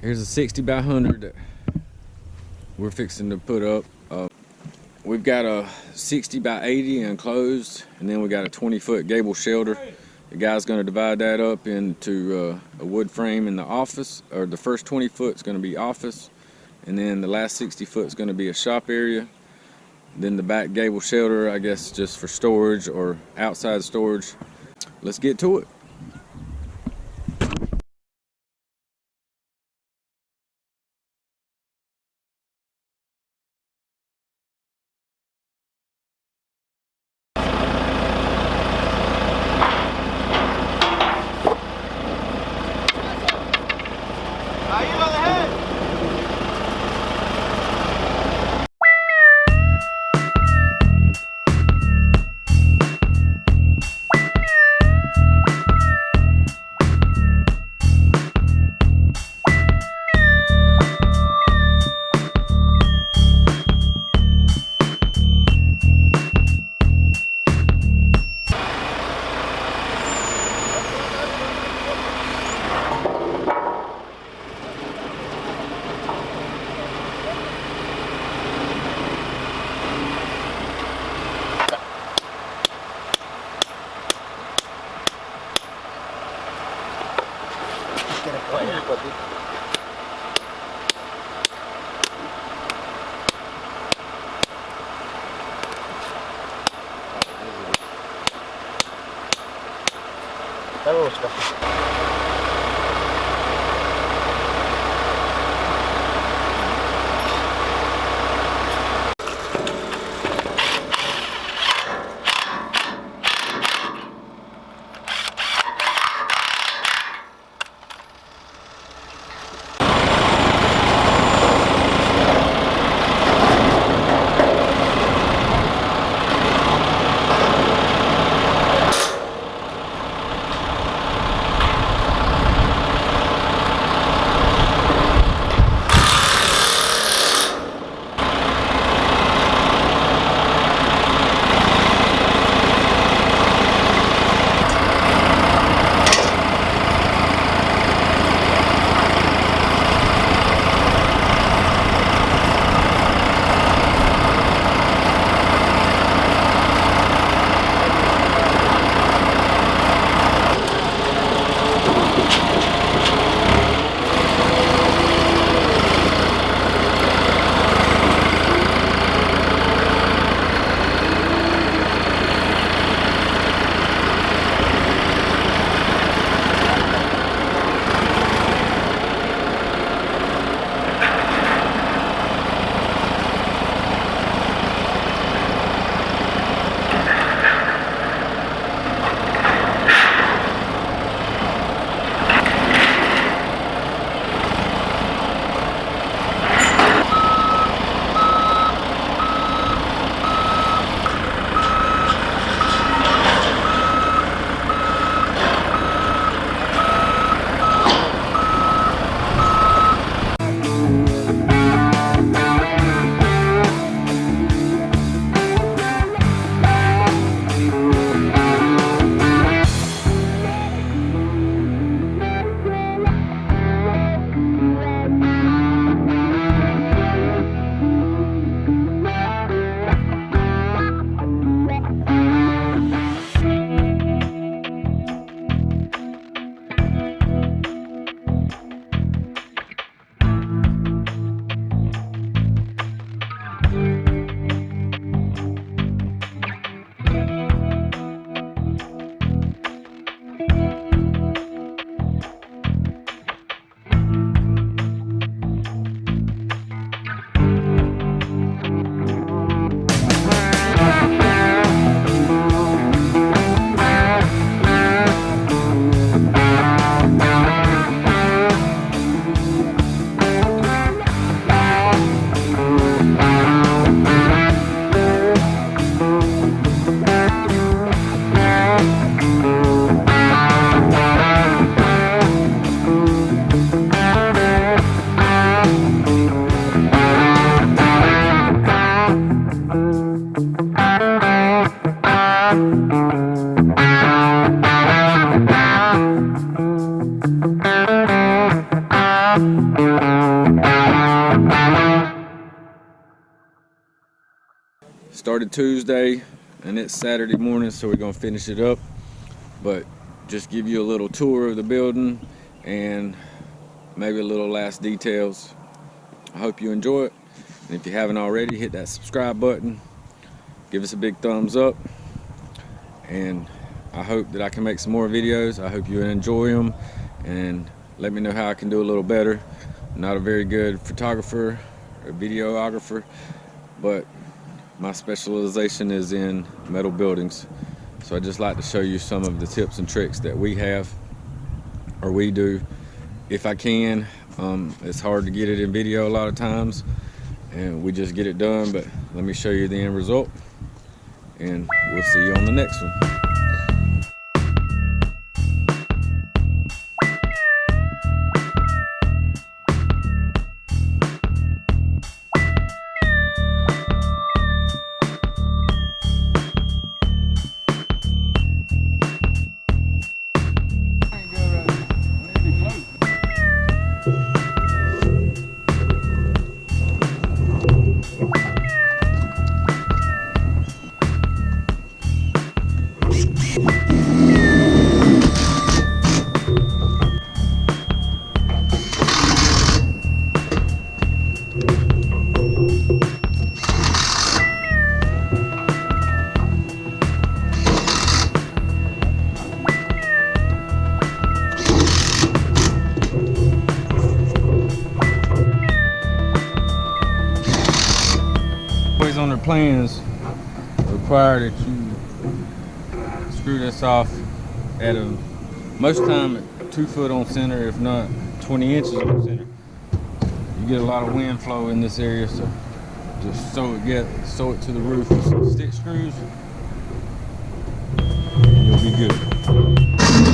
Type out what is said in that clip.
Here's a 60 by 100 that we're fixing to put up. We've got a 60 by 80 enclosed, and then we got a 20-foot gable shelter. The guy's going to divide that up into a wood frame in the office, or the first 20 foot is going to be office, and then the last 60 foot is going to be a shop area. Then the back gable shelter, I guess, just for storage or outside storage. Let's get to it. Started Tuesday and it's Saturday morning, so we're gonna finish it up, but just give you a little tour of the building and maybe a little last details. I hope you enjoy it, and if you haven't already, hit that subscribe button, give us a big thumbs up, and I hope that I can make some more videos. I hope you enjoy them, and let me know how I can do a little better. I'm not a very good photographer or videographer, but my specialization is in metal buildings. So I just like to show you some of the tips and tricks that we have, or we do, if I can. It's hard to get it in video a lot of times, and we just get it done, but let me show you the end result, and we'll see you on the next one. On their plans require that you screw this off at most time at 2 foot on center, if not 20 inches on center. You get a lot of wind flow in this area, so just sew it to the roof with some stick screws, and you'll be good.